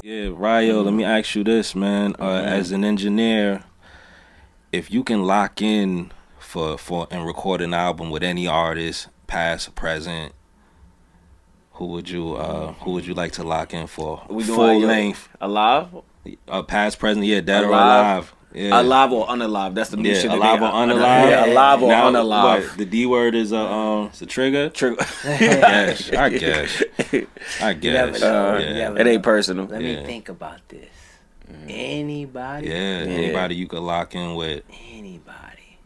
Yeah, RYO, let me ask you this, man. As an engineer, if you can lock in for and record an album with any artist, past, present, who would you like to lock in for? Full length. Alive? Past, present, yeah, dead or Alive? alive. Yeah. Alive or unalive? That's the new shit. Alive or unalive. Yeah, alive or now, unalive. What, the D word is it's a trigger. Trigger. Yes, I guess. It ain't personal. Let me think about this. Anybody? Yeah, anybody you could lock in with. Anybody.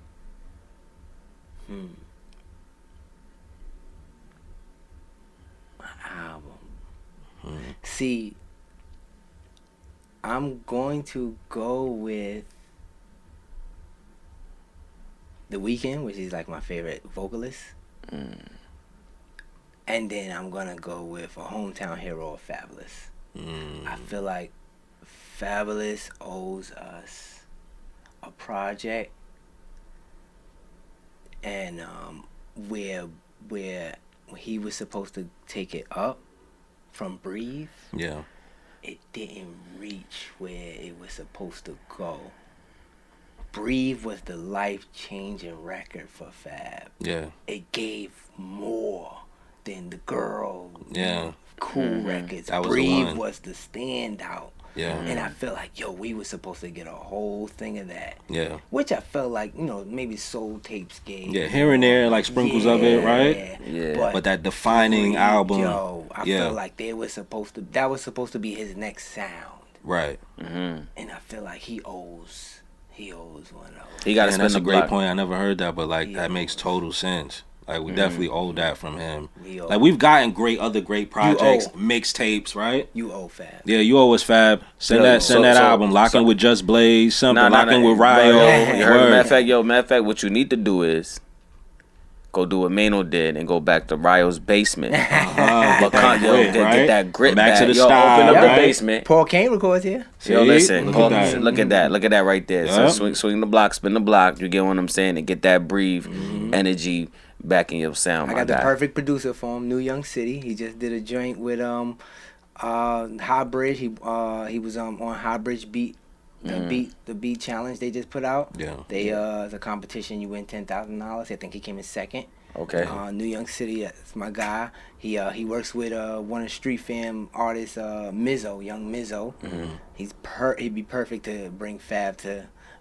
My album. See, I'm going to go with The Weeknd, which is like my favorite vocalist. And then I'm gonna go with a hometown hero of Fabulous. I feel like Fabulous owes us a project, and where he was supposed to take it up from Breathe, it didn't reach where it was supposed to go. Breathe was the life-changing record for Fab. Yeah. It gave more than the Girl, Cool records. That was Breathe was the standout. Yeah. And I feel like, we were supposed to get a whole thing of that. Yeah. Which I felt like, maybe Soul Tapes gave. Yeah, here and there, like sprinkles of it, right? Yeah. But that defining album. I felt like that was supposed to be his next sound. Right. And I feel like he owes one of those. He got to spend that's the a great block. point. I never heard that, but like that makes total sense. Like we definitely owe that from him. Like we've gotten other great projects, mixtapes, right? You owe Fab. Yeah, you owe us Fab. Send that album. Lock in with Just Blaze, something. Lock in with RYO. You heard? Matter of fact, what you need to do is go do what Mano did and go back to RYO's basement. Get that grit back. To the style, open up the basement. Paul Kane records here. Yo, listen, look at that right there. So swing the block, spin the block. You get what I'm saying, and get that Breathe energy back in your sound. I got the perfect producer for him, New Young City. He just did a joint with High Bridge. He was on High Bridge beat. The beat challenge they just put out. Yeah. The competition, you win $10,000. I think he came in second. Okay. New Young City, that's my guy. He works with one of the Street Fam artists, Mizzo, Young Mizzo. He'd be perfect to bring Fab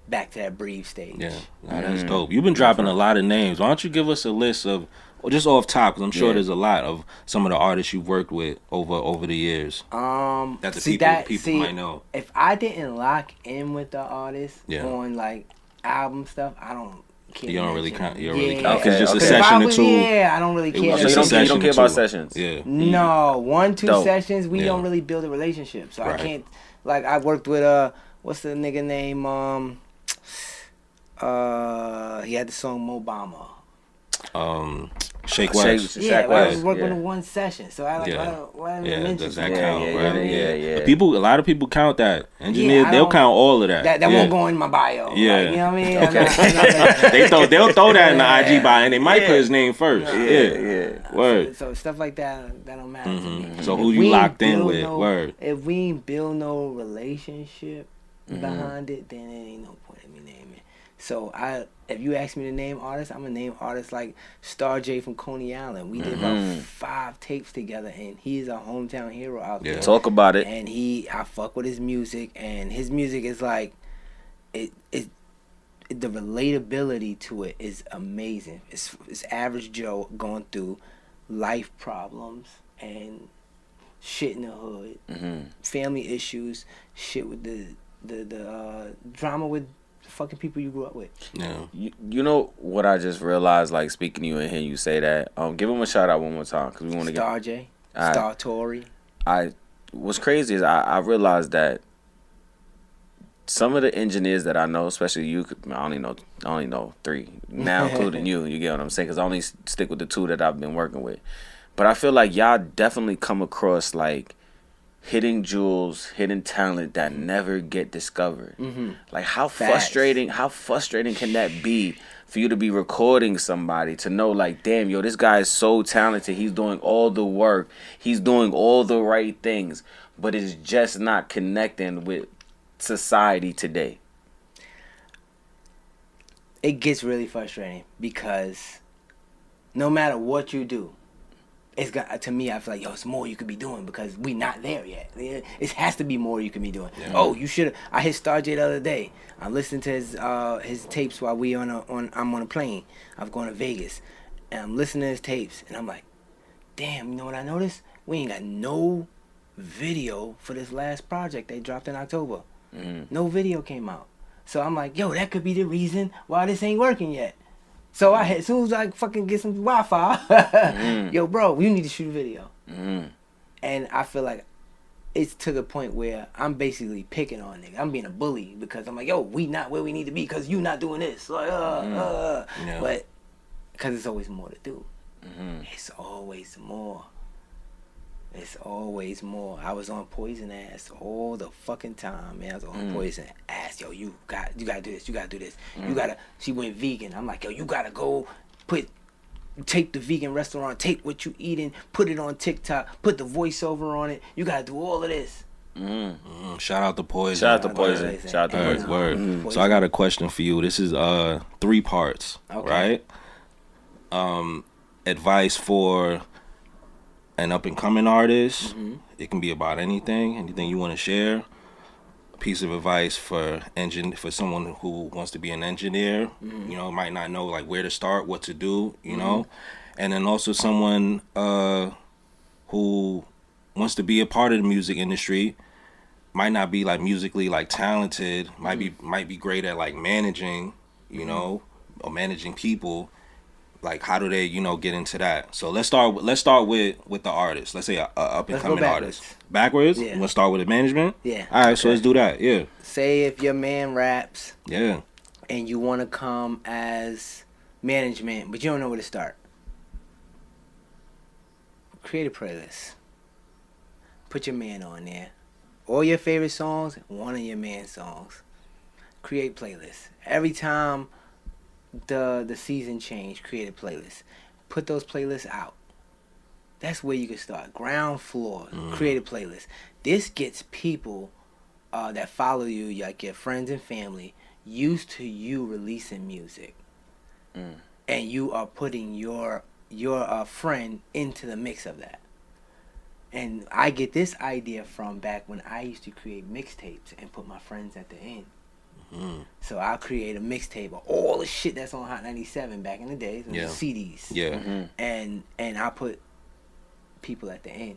back to that Breathe stage. Yeah, that's dope. You've been dropping a lot of names. Why don't you give us a list of, just off top, because I'm sure there's a lot of some of the artists you've worked with over the years. That the people might know. If I didn't lock in with the artist on like album stuff, I don't care. You don't really count. You don't really count. Okay, it's just a session or two. Yeah, I don't really care. So you don't care about sessions. Yeah. No, 1-2 sessions. We don't really build a relationship, so I can't. Like I worked with what's the nigga name? He had the song Mobama. Shake West. I was working in one session, so I does that count? Yeah. A lot of people count that. Engineers, they'll count all of that. That won't go in my bio. Yeah, like, you know what I mean. Okay. They'll throw that in the IG bio, and they might put his name first. Word. So stuff like that don't matter to me. So who you locked in with? Word. If we ain't build no relationship behind it, then it ain't no point in me naming. So if you ask me to name artists, I'm gonna name artists like Star J from Coney Island. We did about 5 tapes together, and he's a hometown hero out there. Talk about it. And I fuck with his music, and his music is like, the relatability to it is amazing. It's average Joe going through life problems and shit in the hood, family issues, shit with the drama with fucking people you grew up with. Yeah. You know what I just realized, like speaking to you and hearing you say that. Give him a shout out one more time because we want to get Star J, Star Tory. What's crazy is I realized that some of the engineers that I know, especially you, I only know 3 now, including you. You get what I'm saying? Because I only stick with the 2 that I've been working with. But I feel like y'all definitely come across like hidden jewels, hidden talent that never get discovered. Like how frustrating can that be for you to be recording somebody, to know like, damn, yo, this guy is so talented. He's doing all the work. He's doing all the right things, but it's just not connecting with society today. It gets really frustrating because no matter what you do, it's got, to me, I feel like, yo, it's more you could be doing because we not there yet. It has to be more you can be doing. Yeah. Oh, you should. I hit Star J the other day. I'm listening to his tapes while I'm on a plane. I'm going to Vegas, and I'm listening to his tapes, and I'm like, damn, you know what I noticed? We ain't got no video for this last project they dropped in October. No video came out. So I'm like, yo, that could be the reason why this ain't working yet. So as soon as I fucking get some Wi-Fi, yo, bro, we need to shoot a video. And I feel like it's to the point where I'm basically picking on niggas. I'm being a bully because I'm like, yo, we not where we need to be because you not doing this. Like, yeah. But because it's always more to do. It's always more. It's always more. I was on Poison ass all the fucking time, man. I was on Poison ass. Yo, you gotta do this. You gotta do this. You gotta. She went vegan. I'm like, yo, you gotta go take the vegan restaurant, take what you eating, put it on TikTok, put the voiceover on it. You gotta do all of this. Shout out to Poison. Shout out to Poison. Shout out to Poison. Word. So I got a question for you. This is 3 parts, okay. Right? Advice for an up and coming artist. It can be about anything you want to share. A piece of advice for someone who wants to be an engineer, you know, might not know like where to start, what to do, you know, and then also someone who wants to be a part of the music industry, might not be like musically like talented, might be great at like managing, you know, or managing people. Like, how do they, you know, get into that? So let's start with the artist. Let's say a up and coming artist. Backwards? Yeah. You want to start with the management? Yeah. All right, so let's do that. Yeah. Say if your man raps. Yeah. And you want to come as management, but you don't know where to start. Create a playlist. Put your man on there. All your favorite songs, one of your man's songs. Create playlists. Every time the season change, create a playlist. Put those playlists out. That's where you can start. Ground floor, create a playlist. This gets people that follow you, like your friends and family, used to you releasing music. And you are putting your friend into the mix of that. And I get this idea from back when I used to create mixtapes and put my friends at the end. So I'll create a mixtape of all the shit that's on Hot 97 back in the days, the CDs. Yeah. And I'll put people at the end.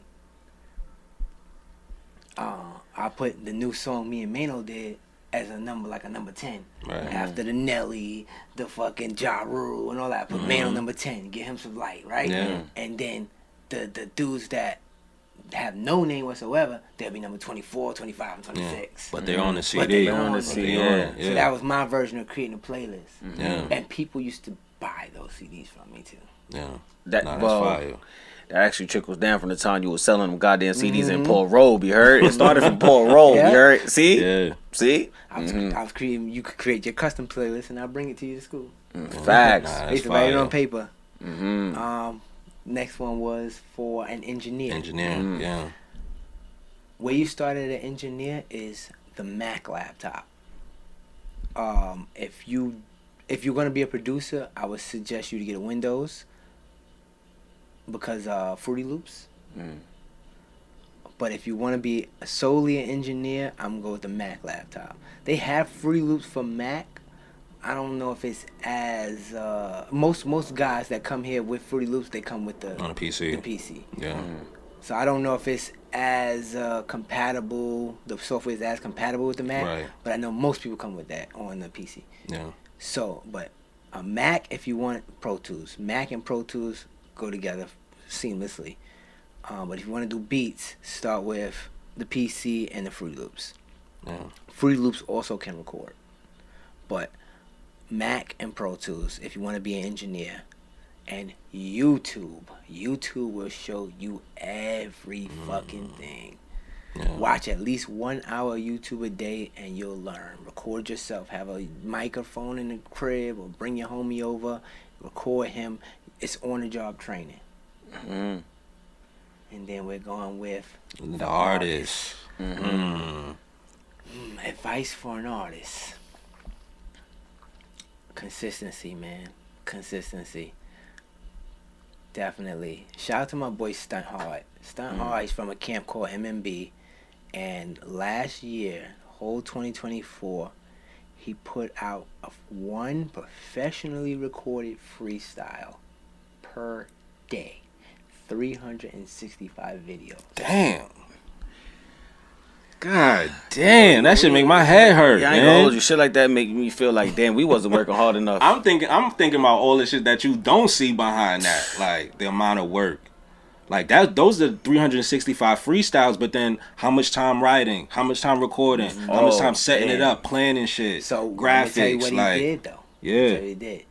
I put the new song me and Mano did as a number 10. Right. After the Nelly, the fucking Ja Rule and all that. I put Mano number 10, get him some light, right? Yeah. And then the dudes that have no name whatsoever, they'll be number 24, 25, and 26. Yeah. But they're on the CD. They're on the CD. Yeah. So that was my version of creating a playlist. Yeah. And people used to buy those CDs from me too. Yeah. That's fire. That actually trickles down from the time you were selling them goddamn CDs in Paul Robe, you heard? It started from Paul Robe, you heard? See? Yeah. See? I was creating, you could create your custom playlist and I'll bring it to you to school. Facts. I used to write it on paper. Next one was for an engineer. Yeah. Where you started an engineer is the Mac laptop. If you're gonna be a producer, I would suggest you to get a Windows because Fruity Loops. But if you want to be solely an engineer, I'm gonna go with the Mac laptop. They have Fruity Loops for Mac. I don't know if it's as most guys that come here with Fruity Loops, they come with the PC. The PC. Yeah. So I don't know if it's as compatible. The software is as compatible with the Mac, right. But I know most people come with that on the PC. Yeah. So, but a Mac, if you want Pro Tools, Mac and Pro Tools go together seamlessly. But if you want to do beats, start with the PC and the Fruity Loops. Yeah. Fruity Loops also can record, but Mac and Pro Tools if you want to be an engineer. And YouTube will show you every fucking thing. Yeah. Watch at least 1 hour YouTube a day and you'll learn. Record yourself. Have a microphone in the crib or bring your homie over. Record him. It's on the job training. Mm-hmm. And then we're going with the artist. Advice for an artist. Consistency, man. Consistency. Definitely. Shout out to my boy Stunt Hard. Stunt Hard is from a camp called MMB. And last year, whole 2024, he put out one professionally recorded freestyle per day. 365 videos. Damn. God damn, that should make my head hurt, Yeah, I ain't man. gonna hold you. Shit like that make me feel like, damn, we wasn't working hard enough. I'm thinking about all the shit that you don't see behind that, like the amount of work. Like that, those are 365 freestyles. But then, how much time writing? How much time recording? How much time setting it up, planning shit? So graphics. Tell you what like he did though. yeah, What he did.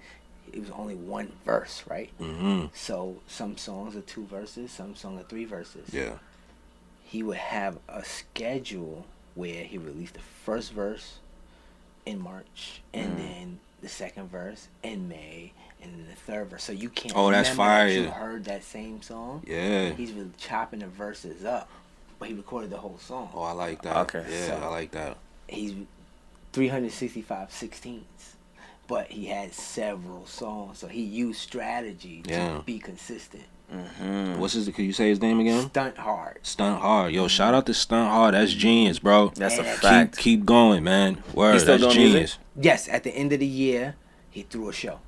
It was only one verse, right? Mm-hmm. So some songs are 2 verses, some songs are 3 verses. Yeah. He would have a schedule where he released the first verse in March, and then the second verse in May, and then the third verse. So you can't. Oh, that's remember fire. That you heard that same song. Yeah. He's really chopping the verses up, but he recorded the whole song. Oh, I like that. Okay. Yeah, So- I like that. He's 365 16ths, but he had several songs, so he used strategy to be consistent. What's his? Could you say his name again? Stunt Hard. Stunt Hard. Yo, shout out to Stunt Hard. That's genius, bro. That's a Keep- fact. Keep going, man. Word. He still That's doing genius. music? Yes, at the end of the year, he threw a show.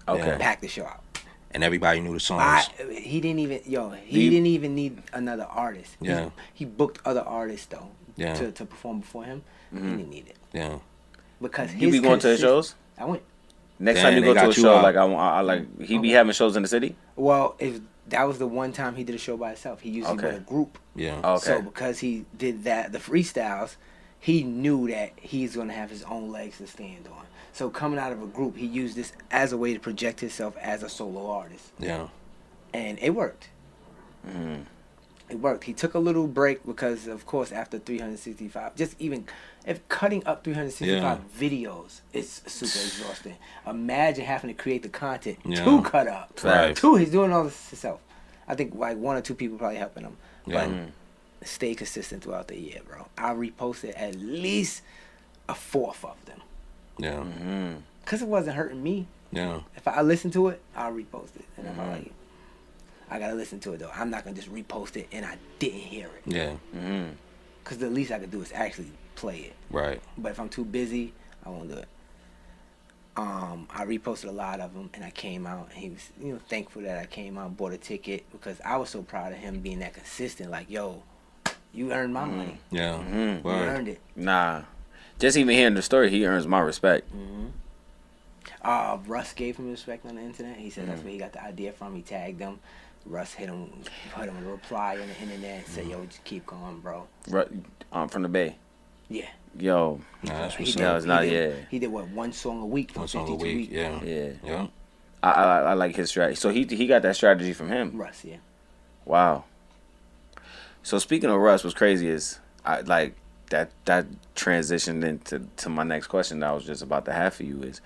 Okay. Packed the show out. And everybody knew the songs. He didn't even need another artist. Yeah. He booked other artists though. Yeah. To perform before him. He didn't need it Yeah. because You be going to his shows? I went. Next Damn, time you they go to got a you show, out. like I like he be having shows in the city. Well, if that was the one time he did a show by himself, he usually Okay. with a group. Yeah. Okay. So because he did that, the freestyles, he knew that he's gonna have his own legs to stand on. So coming out of a group, he used this as a way to project himself as a solo artist, Yeah. and it worked. It worked. He took a little break because, of course, after 365, just even if cutting up 365 videos, it's super exhausting. Imagine having to create the content to cut up. Right. He's doing all this himself. I think like 1 or 2 people probably helping him. Yeah. But stay consistent throughout the year, bro. I reposted at least a 4th of them. Yeah. Because it wasn't hurting me. Yeah. If I listen to it, I'll repost it. And if I like it, I got to listen to it, though. I'm not going to just repost it and I didn't hear it. Yeah. Because the least I could do is actually play it. Right. But if I'm too busy, I won't do it. I reposted a lot of them, and I came out, and he was, thankful that I came out, bought a ticket, because I was so proud of him being that consistent. Like, yo, you earned my money. Yeah. You Word. earned it. Nah, just even hearing the story, he earns my respect. Russ gave him respect on the internet. He said that's where he got the idea from. He tagged him. Russ hit him with a reply on the internet and said, yo, just keep going, bro. From the Bay. Yeah. Yo, Nah, that's He what's did- up. it's not- he did- yeah. He did, what, 1 song a week for One song a 52 week. weeks? Yeah. yeah. Yeah. I like his strategy. So he got that strategy from him. Russ, yeah. Wow. So speaking of Russ, what's crazy is I like that transitioned into my next question that I was just about to have for you is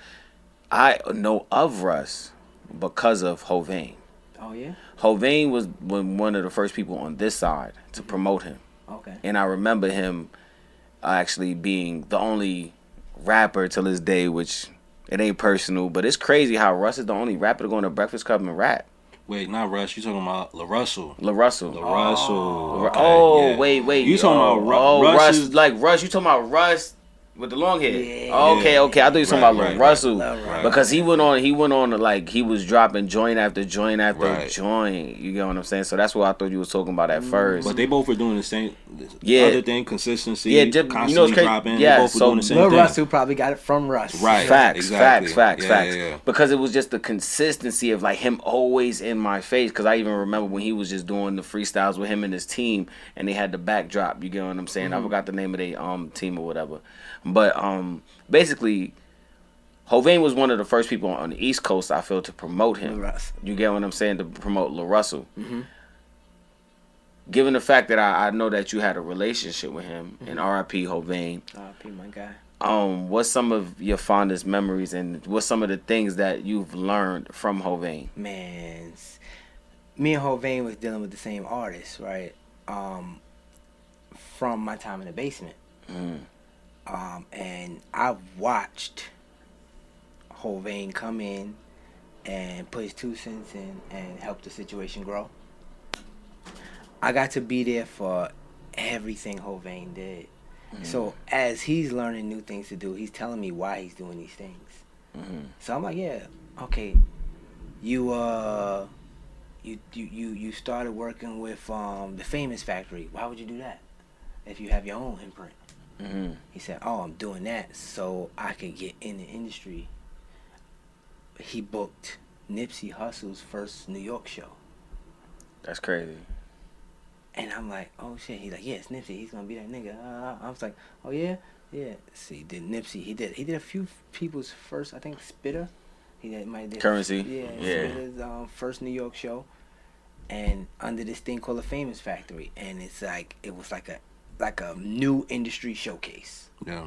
I know of Russ because of Hovain. Oh, yeah? Hovain was one of the first people on this side to promote him. Okay. And I remember him actually being the only rapper till this day, which it ain't personal, but it's crazy how Russ is the only rapper to go in the Breakfast Club and rap. Wait, not Russ. You talking about LaRussell? LaRussell. LaRussell. Okay, Oh, yeah. wait. You talking about Russ? Russ? Is like Russ. You talking about Russ with the long hair? Yeah. Okay. I thought you were talking Right, about right, Russell right. because he went on like he was dropping joint after joint after Right. joint. You get what I'm saying? So that's what I thought you was talking about at first. But they both were doing the same. Yeah. Other thing, consistency. Yeah, just- constantly you know what's crazy? dropping. Yeah, They both were so doing the same Lil thing. Russell probably got it from Russ. Right. Facts, Exactly. facts. Yeah. Because it was just the consistency of like him always in my face. Because I even remember when he was just doing the freestyles with him and his team, and they had the backdrop. You get what I'm saying? I forgot the name of their team or whatever. But basically, Hovain was one of the first people on the East Coast I feel to promote him. Lil Russ. You get what I'm saying? To promote Lil Russell. given the fact that I know that you had a relationship with him, and R.I.P. Hovain. R.I.P. my guy. What's some of your fondest memories, and what's some of the things that you've learned from Hovain? Man, me and Hovain was dealing with the same artist, right? From my time in the basement. And I watched Hovain come in and put his 2 cents in and help the situation grow. I got to be there for everything Hovain did. So as he's learning new things to do, he's telling me why he's doing these things. So I'm like, yeah, okay. You started working with the Famous Factory. Why would you do that if you have your own imprint? He said, oh, I'm doing that so I could get in the industry. He booked Nipsey Hussle's first New York show. That's crazy. And I'm like, oh shit. He's like, yeah, it's Nipsey. He's gonna be that nigga. I was like, oh yeah, yeah. See, did Nipsey? He did a few people's first. I think Spitter. He did Currency. Yeah. Spitter's first New York show, and under this thing called the Famous Factory, and it's like it was like a new industry showcase. Yeah.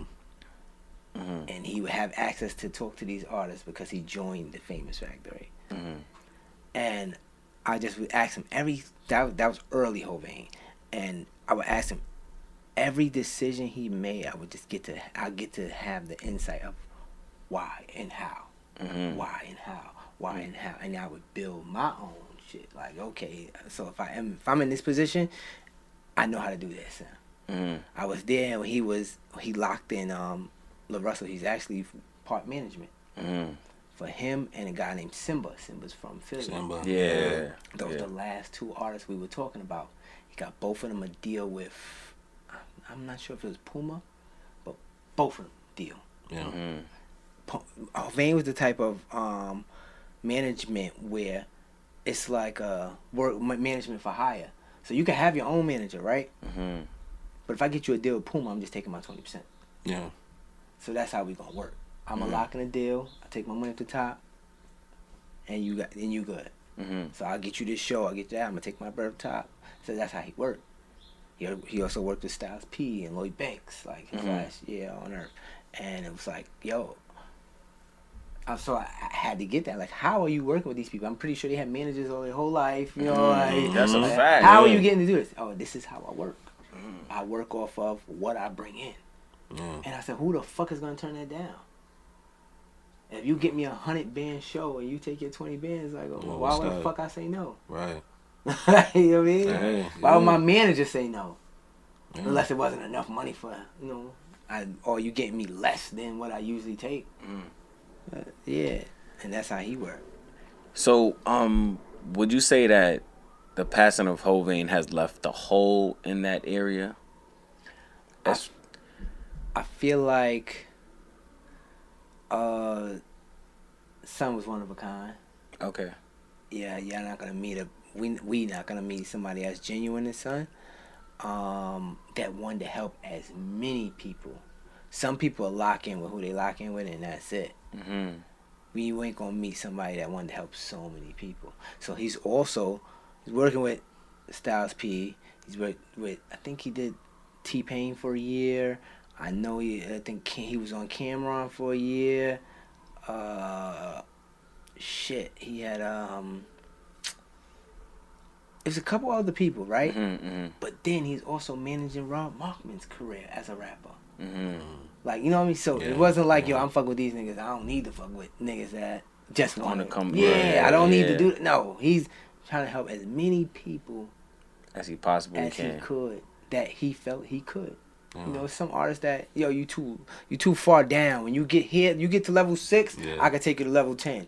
And he would have access to talk to these artists because he joined the Famous Factory. And I just would ask him that was early Hovain, and I would ask him every decision he made. I would just get to have the insight of why and how, why and how, and I would build my own shit. Like, okay, so if I'm in this position, I know how to do this. I was there when he locked in La Russell. He's actually part management. For him and a guy named Simba. Simba's from Philly. Simba. Yeah. Those are the last 2 artists we were talking about. He got both of them a deal with, I'm not sure if it was Puma, but both of them deal. Yeah. Hovain was the type of management where it's like work management for hire. So you can have your own manager, right? But if I get you a deal with Puma, I'm just taking my 20%. Yeah. So that's how we gonna work. I'm gonna lock in a deal. I take my money at the top, and you good. So I'll get you this show. I'll get that. I'm gonna take my bread up top. So that's how he worked. He also worked with Styles P and Lloyd Banks, like his last year on Earth. And it was like, yo. So I had to get that. Like, how are you working with these people? I'm pretty sure they had managers all their whole life. You know, like, that's a fact. How are you getting to do this? Oh, this is how I work. I work off of what I bring in. And I said, who the fuck is gonna turn that down? If you get me 100 band show and you take your 20 bands, like, why would the fuck I say no? Right. You know what I mean? Hey, Why would my manager say no? Unless it wasn't enough money for, or you getting me less than what I usually take. Yeah, and that's how he worked. So, would you say that the passing of Hovain has left a hole in that area? I feel like Son was one of a kind. Okay. Yeah, you're not gonna meet we not gonna meet somebody as genuine as Son. That wanted to help as many people. Some people lock in with who they lock in with, and that's it. We ain't gonna meet somebody that wanted to help so many people. So he's working with Styles P. He's worked with, I think he did T-Pain for a year. I think he was on Cameron for a year. He had there's a couple other people, right? But then he's also managing Rob Markman's career as a rapper. Like, you know what I mean? So it wasn't like, yo, I'm fucking with these niggas. I don't need to fuck with niggas that just want to come. Yeah, I don't need to do it. No, he's trying to help as many people as he possibly he could, that he felt he could. You know, some artists that, yo, you too far down. When you get here, you get to level 6, I can take you to level 10.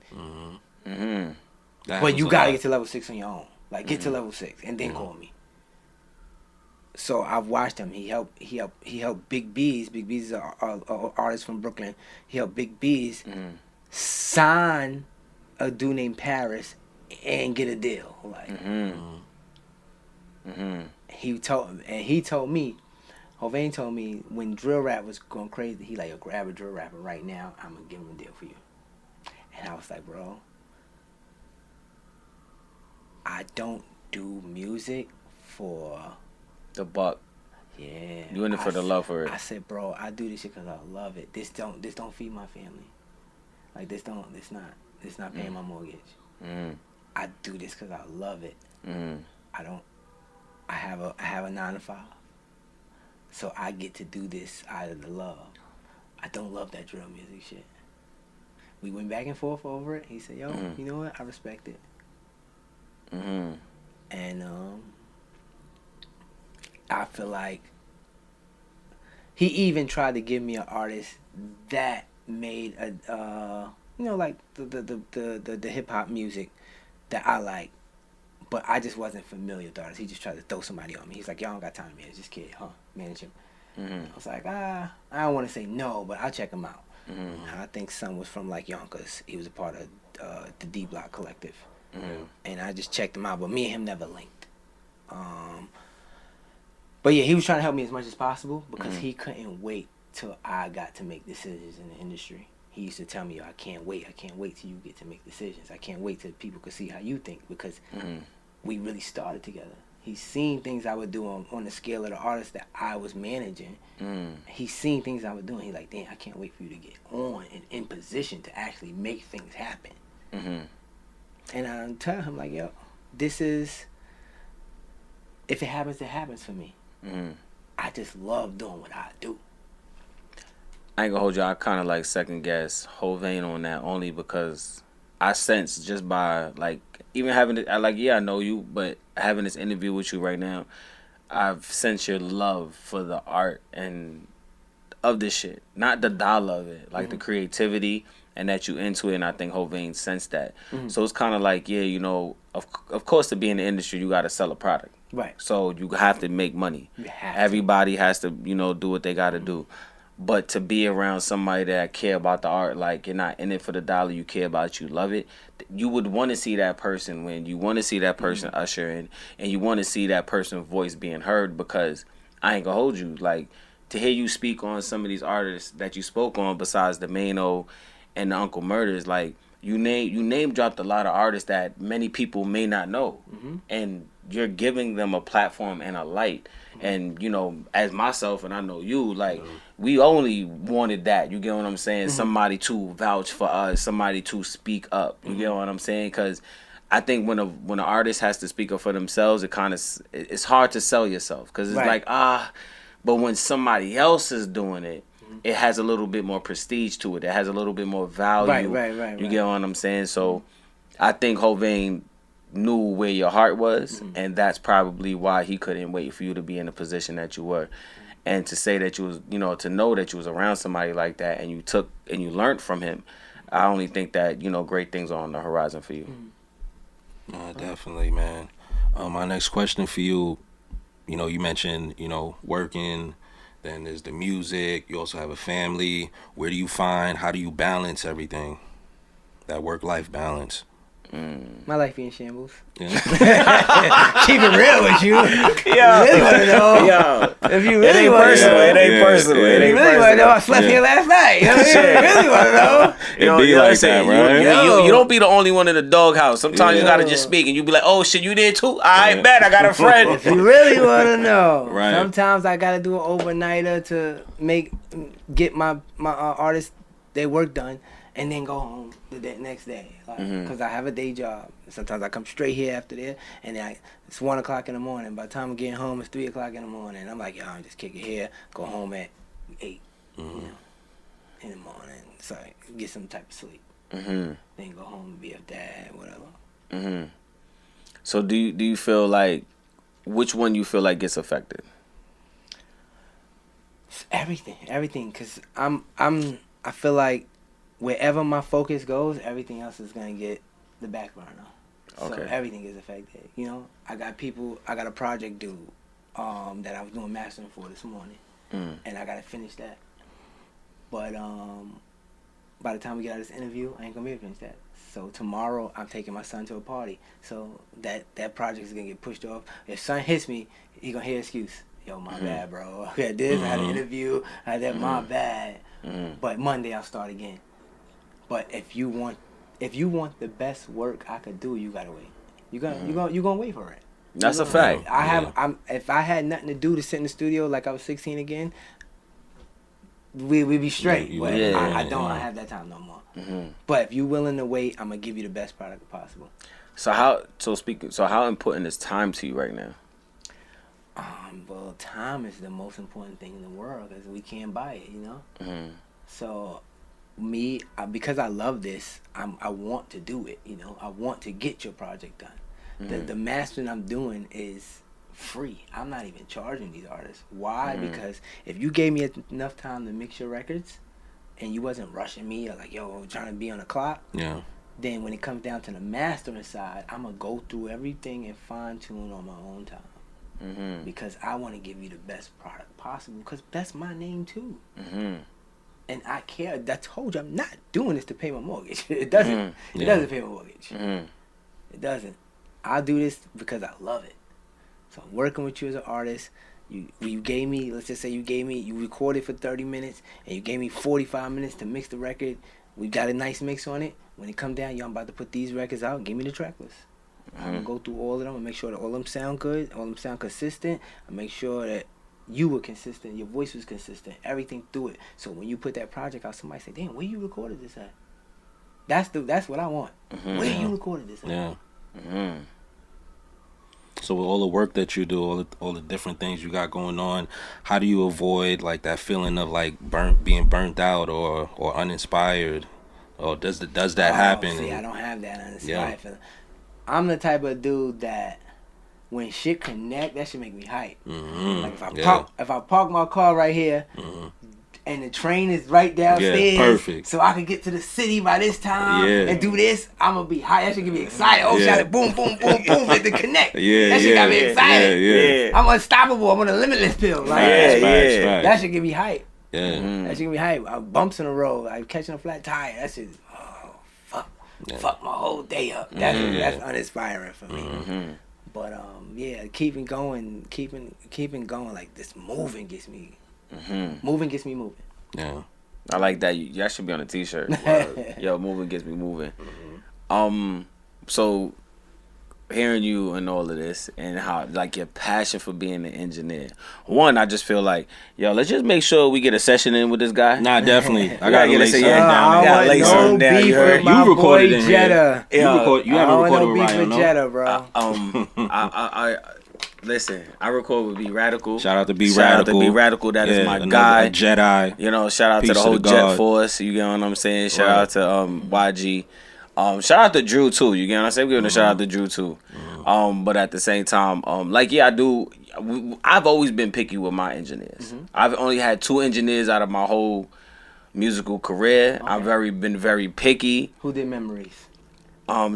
But you gotta get to level 6 on your own. Like, get to level 6 and then call me. So I've watched him. He helped Big B's. Big B's is an artist from Brooklyn. He helped Big B's sign a dude named Paris and get a deal. Like, he told me, Hovain told me when drill rap was going crazy, he like, yo, grab a drill rapper right now. I'm gonna give him a deal for you. And I was like, bro, I don't do music for the buck. Yeah. You in it for the love for it. I said, bro, I do this shit because I love it. This don't feed my family. Like it's not paying my mortgage. I do this because I love it. I have a 9 to 5. So I get to do this out of the love. I don't love that drill music shit. We went back and forth over it. He said, yo, you know what? I respect it. And I feel like he even tried to give me an artist that made a like the hip hop music that I like, but I just wasn't familiar with the artist. He just tried to throw somebody on me. He's like, y'all don't got time to manage this kid, huh? Manage him. I was like, I don't want to say no, but I'll check him out. I think Son was from like Yonkers. He was a part of the D Block Collective. And I just checked him out, but me and him never linked. But yeah, he was trying to help me as much as possible because he couldn't wait till I got to make decisions in the industry. He used to tell me, I can't wait till you get to make decisions. I can't wait till people can see how you think, because we really started together. He's seen things I would do on the scale of the artists that I was managing. He's seen things I was doing. He's like, damn, I can't wait for you to get on and in position to actually make things happen. And I tell him, like, yo, this is, if it happens, it happens for me. I just love doing what I do. I ain't gonna hold you. I kind of like second guess Hovain on that only because I sense just by like even having it, I know you, but having this interview with you right now, I've sensed your love for the art and of this shit, not the dollar of it, like the creativity and that you into it. And I think Hovain sensed that. So it's kind of like, yeah, you know, of course to be in the industry, you got to sell a product. Right. So you have to make money. Everybody has to, you know, do what they got to do. But to be around somebody that care about the art, like you're not in it for the dollar, you care about it, you love it, you would want to see that person win. You want to see that person usher in, and you want to see that person's voice being heard, because I ain't gonna hold you. Like, to hear you speak on some of these artists that you spoke on besides the Mano and the Uncle Murders, like you name dropped a lot of artists that many people may not know. And you're giving them a platform and a light. And, you know, as myself, and I know you, like, we only wanted that. You get what I'm saying? Somebody to vouch for us, somebody to speak up. You get what I'm saying? Because I think when an artist has to speak up for themselves, it's hard to sell yourself. Because it's like, but when somebody else is doing it, it has a little bit more prestige to it. It has a little bit more value. Right. You get what I'm saying? So I think Hovain knew where your heart was, and that's probably why he couldn't wait for you to be in the position that you were. And to say that you was, you know, to know that you was around somebody like that and you took and you learned from him, I only think that, you know, great things are on the horizon for you. Definitely, man. My next question for you, you know, you mentioned, you know, working, then there's the music, you also have a family. How do you balance everything? That work-life balance. My life be in shambles. Yeah. Keep it real with you. Yeah. You really want to know? Yo. If you really want to know. It ain't personal. If you really want to know, I slept here last night. You know what I mean? You really want to know? It be like that, right? You don't be the only one in the doghouse. Sometimes you gotta just speak and you be like, oh shit, you did too? I bet I got a friend. If you really want to know, right. Sometimes I gotta do an overnighter to get my artists their work done, and then go home the next day, because I have a day job. Sometimes I come straight here after there, and then it's 1 o'clock in the morning. By the time I'm getting home, it's 3 o'clock in the morning. I'm like, yo, I'm just kick it here, go home at 8 you know, in the morning, so I get some type of sleep. Then go home and be a dad, whatever. So do you feel like, which one you feel like gets affected? Everything, because I feel like wherever my focus goes, everything else is gonna get the back burner. So everything is affected. You know, I got a project due that I was doing mastering for this morning, and I gotta finish that. But by the time we get out of this interview, I ain't gonna be able to finish that. So tomorrow, I'm taking my son to a party. So that project is gonna get pushed off. If son hits me, he gonna hear an excuse. Yo, my bad, bro. I had this, I had an interview, I had that, my bad. But Monday I'll start again. But if you want the best work I could do, you gotta wait. You gonna wait for it. That's a fact. If I had nothing to do to sit in the studio like I was 16 again, we'd be straight. But I don't. I have that time no more. But if you're willing to wait, I'm gonna give you the best product possible. So how important is time to you right now? Well, time is the most important thing in the world because we can't buy it, So, because I love this, I want to do it, I want to get your project done. The mastering I'm doing is free. I'm not even charging these artists. Why? Because if you gave me enough time to mix your records and you wasn't rushing me or like, yo, trying to be on the clock, then when it comes down to the mastering side, I'm going to go through everything and fine tune on my own time. Because I want to give you the best product possible because that's my name too. And I care. I told you I'm not doing this to pay my mortgage. It doesn't. It doesn't pay my mortgage. It doesn't. I do this because I love it. So I'm working with you as an artist. You gave me, let's just say you recorded for 30 minutes and you gave me 45 minutes to mix the record. We got a nice mix on it. When it come down, yo, I'm about to put these records out. Give me the track list. I'm gonna go through all of them and make sure that all of them sound good, all of them sound consistent. I make sure that you were consistent, your voice was consistent, everything through it. So when you put that project out, somebody say, "Damn, where you recorded this at?" That's what I want. Where you recorded this at? So with all the work that you do, all the different things you got going on, how do you avoid like that feeling of like being burnt out or uninspired? Or does that happen? See, I don't have that uninspired feeling. I'm the type of dude that when shit connect, that should make me hype. Like if I park my car right here and the train is right downstairs, perfect. So I can get to the city by this time and do this, I'm gonna be hype. That should get me excited. Oh, shot it, boom, boom, boom, boom, at the connect. That shit got me excited. I'm unstoppable. I'm on a limitless pill. Like, that should get me hype. That should get me hype. Bumps in the road, like catching a flat tire. That shit. Fuck my whole day up. That's uninspiring for me. But keeping going. Like this moving gets me. Moving gets me moving. Yeah, I like that. That should be on a T-shirt. Yo, moving gets me moving. So hearing you and all of this and how like your passion for being an engineer. One, I just feel like, yo, let's just make sure we get a session in with this guy. Nah, definitely. I gotta lay something down. I gotta lay something down. You heard you recorded in Jetta. Here. You haven't recorded with RYO, no? Jetta, bro. I listen. I record with Be Radical. Shout out to Be Radical. Shout out to Be Radical. That is my guy. Jedi. You know, shout out to the whole Jet Force. You get what I'm saying? Shout out to YG. Shout out to Drew too. You get what I'm saying? We're giving a shout out to Drew too. But at the same time, I do. I've always been picky with my engineers. I've only had 2 engineers out of my whole musical career. Okay. I've been very picky. Who did Memories?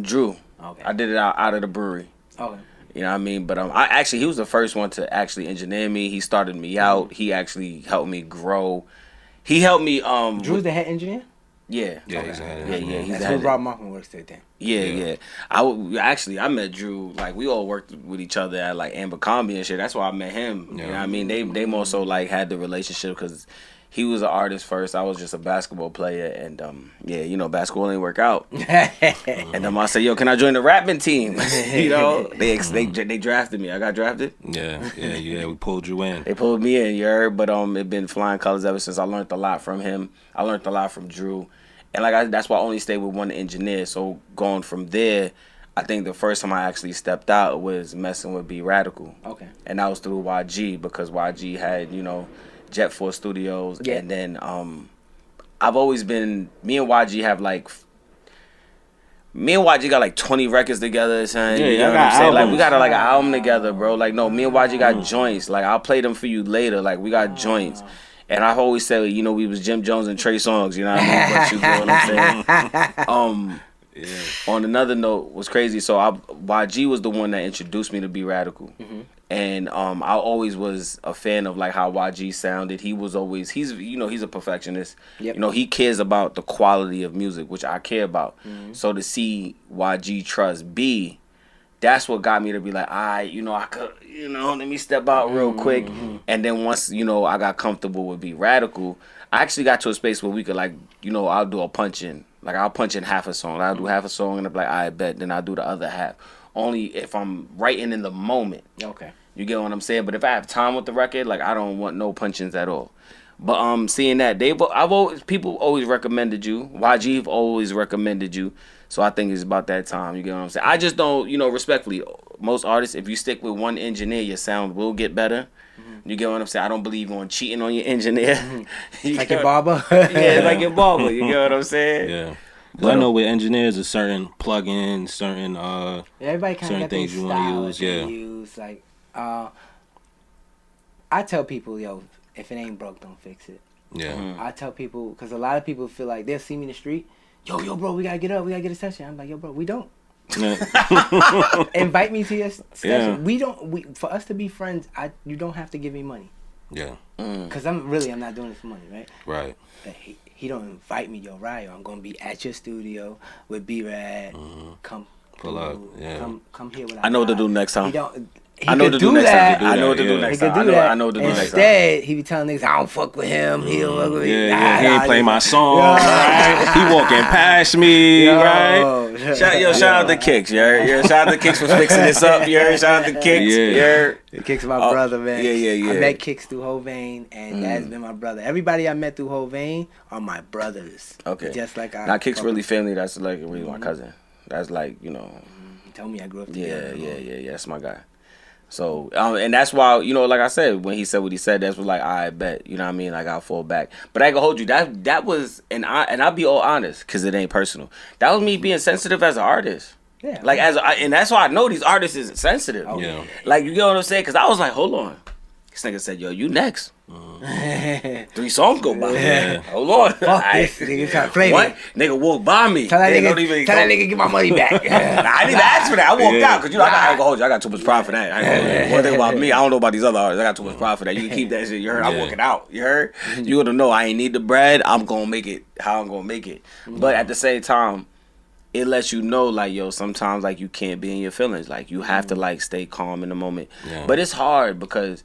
Drew. Okay. I did it out of the brewery. Okay. You know what I mean? But he was the first one to actually engineer me. He started me out. He actually helped me grow. He helped me. Drew's the head engineer? Yeah. Yeah, okay. He's That's who Rob Markham works there then. Yeah. I met Drew, like, we all worked with each other at, like, Abercrombie and shit. That's why I met him. You know what I mean? They more so, like, had the relationship because he was an artist first. I was just a basketball player. And, basketball didn't work out. And I said, yo, can I join the rapping team? You know? They drafted me. I got drafted. Yeah. We pulled you in. They pulled me in, you heard? But it been flying colors ever since. I learned a lot from him. I learned a lot from Drew. And that's why I only stayed with one engineer. So going from there, I think the first time I actually stepped out was messing with Be Radical. Okay. And that was through YG because YG had, Jet Force Studios. Yeah. And then I've always been, me and YG got like 20 records together, son. Yeah, you know what I'm saying? Like, we got like an album together, bro. Like, no, me and YG got joints. Like, I'll play them for you later. Like, we got joints. And I've always said, we was Jim Jones and Trey Songz, you know what I mean? But you know what I'm saying? On another note, was crazy. So YG was the one that introduced me to Be Radical. And I always was a fan of like how YG sounded. He's a perfectionist. Yep. He cares about the quality of music, which I care about. So to see YG trust B, that's what got me to be like, I could, let me step out real quick. And then once, I got comfortable with Be Radical, I actually got to a space where we could like, I'll do a punch in. Like, I'll punch in half a song. I'll do half a song and I'll be like, I bet. Then I'll do the other half. only if I'm writing in the moment. Okay. You get what I'm saying? But if I have time with the record, like I don't want no punch-ins at all. But seeing that people always recommended you. YG've always recommended you. So I think it's about that time. You get what I'm saying? I just don't, respectfully, most artists, if you stick with one engineer, your sound will get better. Mm-hmm. You get what I'm saying? I don't believe on cheating on your engineer. Mm-hmm. Like your barber? Yeah, like your barber. You get what I'm saying? Yeah. But I know with engineers, there's certain plugins, certain everybody kind of things you want to use. Like, I tell people, yo, if it ain't broke, don't fix it. Yeah. Mm-hmm. I tell people, because a lot of people feel like they'll see me in the street, yo, bro, we gotta get up, we gotta get a session. I'm like, yo, bro, we don't. Invite me to your session. Yeah. For us to be friends, you don't have to give me money. Yeah. Because I'm not doing this for money, right? Right. But he don't invite me, yo, RYO, I'm gonna be at your studio with B-Rad. Mm-hmm. Come pull up. Yeah. Come here with I know what to do next time. I know what to do next time. I know what to do next time. I know what to do next time. Instead, he be telling niggas, I don't fuck with him. He don't fuck with me. He ain't play my song. Right? He walking past me. Right? Shout out to Kicks. Shout out to Kicks for fixing this up. Shout out to Kicks. Kicks my brother, man. Yeah. I met Kicks through Hovain, and that's been my brother. Everybody I met through Hovain are my brothers. Okay. Just like now Kicks really family. That's like really my cousin. That's like He told me I grew up together. Yeah. That's my guy. So, and that's why, like I said, when he said what he said, that's what, like, I bet, you know what I mean? Like, I'll fall back. But I can hold you. That was, and I'll be all honest, because it ain't personal. That was me being sensitive as an artist. Yeah. Like, and that's why I know these artists is sensitive. Oh, yeah. Like, you get what I'm saying? Because I was like, hold on. This nigga said, yo, you next. 3 songs go by. Yeah. Hold on. Fuck this nigga trying to play What? me. Nigga walk by me. Tell that nigga get my money back. I didn't even ask for that. I walked out because I ain't gonna hold you. I got too much pride for that. I ain't gonna hold you. One thing about me, I don't know about these other artists. I got too much pride for that. You can keep that shit. You heard? I'm walking out. You heard? You gonna know I ain't need the bread. I'm gonna make it how I'm gonna make it. But at the same time, it lets you know, like, yo, sometimes, like, you can't be in your feelings. Like, you have to, like, stay calm in the moment. Yeah. But it's hard because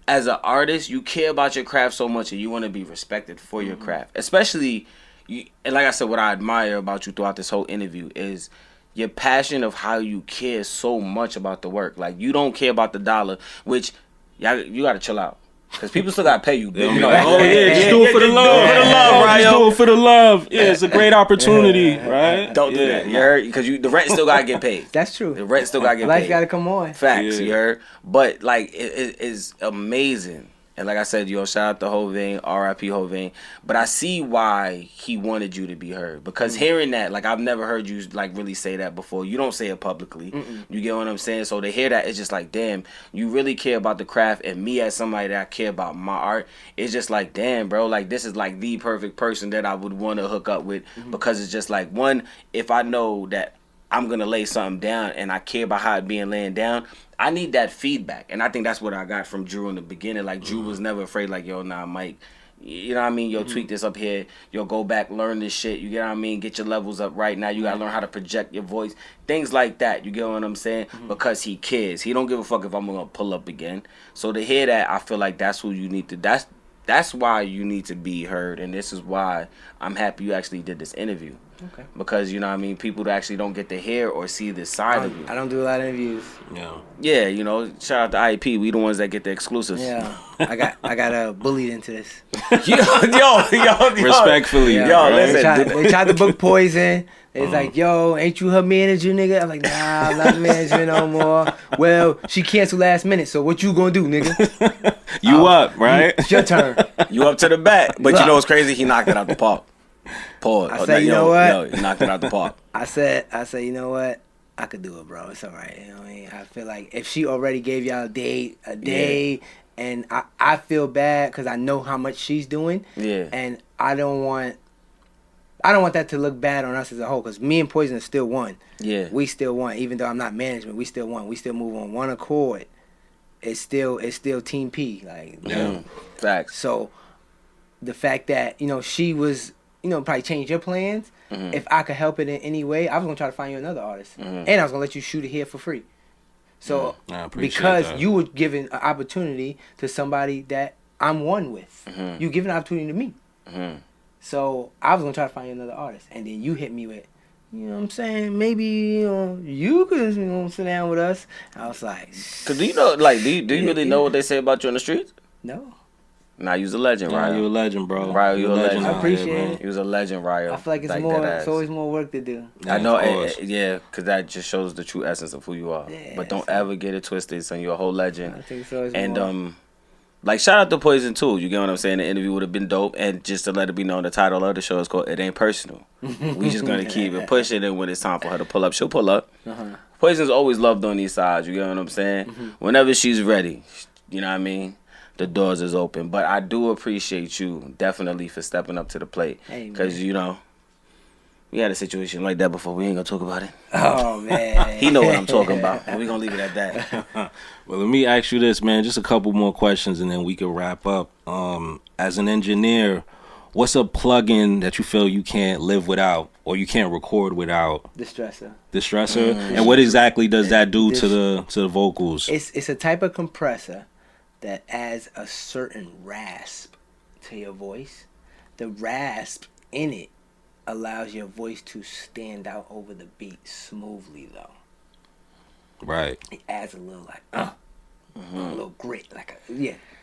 as an artist, you care about your craft so much and you want to be respected for your craft. Especially, and like I said, what I admire about you throughout this whole interview is your passion of how you care so much about the work. Like, you don't care about the dollar, which you got to chill out. Because people still got to pay you. Just do it for the love. Just do it for the love. Yeah, it's a great opportunity, right? Don't do that. You heard? Because the rent still got to get paid. That's true. The rent still got to get paid. Life got to come on. Facts, you heard? But, like, it is amazing. And like I said, shout out to Hovain, R.I.P. Hovain. But I see why he wanted you to be heard. Because hearing that, like, I've never heard you, like, really say that before. You don't say it publicly. You get what I'm saying? So to hear that, it's just like, damn, you really care about the craft. And me as somebody that I care about my art, it's just like, damn, bro, like, this is, like, the perfect person that I would want to hook up with. Because it's just like, one, if I know that I'm going to lay something down and I care about how it being laying down, I need that feedback. And I think that's what I got from Drew in the beginning. Like, Drew was never afraid, like, yo, nah, Mike, you know what I mean? Yo, tweak this up here. Yo, go back, learn this shit. You get what I mean? Get your levels up right now. You got to learn how to project your voice. Things like that. You get what I'm saying? Because he cares. He don't give a fuck if I'm going to pull up again. So to hear that, I feel like that's who you need to, that's why you need to be heard. And this is why I'm happy you actually did this interview. Okay. Because, you know what I mean, people actually don't get to hear or see this side of you. I don't do a lot of interviews. Yeah, shout out to IEP. We the ones that get the exclusives. Yeah. I got bullied into this. yo. Respectfully. Yeah. Listen. They tried to book Poison. It's like, yo, ain't you her manager, nigga? I'm like, nah, I'm not the manager no more. Well, she canceled last minute, so what you gonna do, nigga? You up, right? It's your turn. You up to the bat. But you know what's crazy? He knocked it out the park. Pause. I said, you know what? Yo, he knocked it out the park. I said, you know what? I could do it, bro. It's all right. You know what I mean? I feel like if she already gave y'all a day, and I feel bad because I know how much she's doing. Yeah. And I don't want that to look bad on us as a whole, because me and Poison still won. Yeah. We still won. Even though I'm not management, we still won. We still move on one accord. It's still Team P. Like, you know. Facts. So the fact that, she was, probably change your plans. If I could help it in any way, I was gonna try to find you another artist, and I was gonna let you shoot it here for free. So because that. You were giving an opportunity to somebody that I'm one with, you giving an opportunity to me. So I was gonna try to find you another artist, and then you hit me with, you know what I'm saying? Maybe you could sit down with us. I was like, cause do you really know what they say about you on the streets? No. Nah, you was a legend, Nah, RYO. you a legend, bro. RYO, you a legend. I out appreciate here, man. it. You was a legend, RYO. I feel like it's it's always more work to do. Yeah, I know, of course. yeah, because that just shows the true essence of who you are. Yeah, but don't ever get it twisted, son. You're a whole legend. I think it's always And more. like shout out to Poison too. You get what I'm saying? The interview would have been dope. And just to let it be known, the title of the show is called "It Ain't Personal." We just gonna keep it pushing, and when it's time for her to pull up, she'll pull up. Poison's always loved on these sides. You get what I'm saying? Whenever she's ready, you know what I mean. The doors is open. But I do appreciate you definitely for stepping up to the plate. Because, you know, we had a situation like that before. We ain't going to talk about it. Oh, man. He know what I'm talking about. And we going to leave it at that. Well, let me ask you this, man. Just a couple more questions and then we can wrap up. As an engineer, what's a plugin that you feel you can't live without or you can't record without? Distressor. Distressor? And what exactly does that do to the vocals? It's a type of compressor that adds a certain rasp to your voice. The rasp in it allows your voice to stand out over the beat smoothly, though. Right. It adds a little a little grit,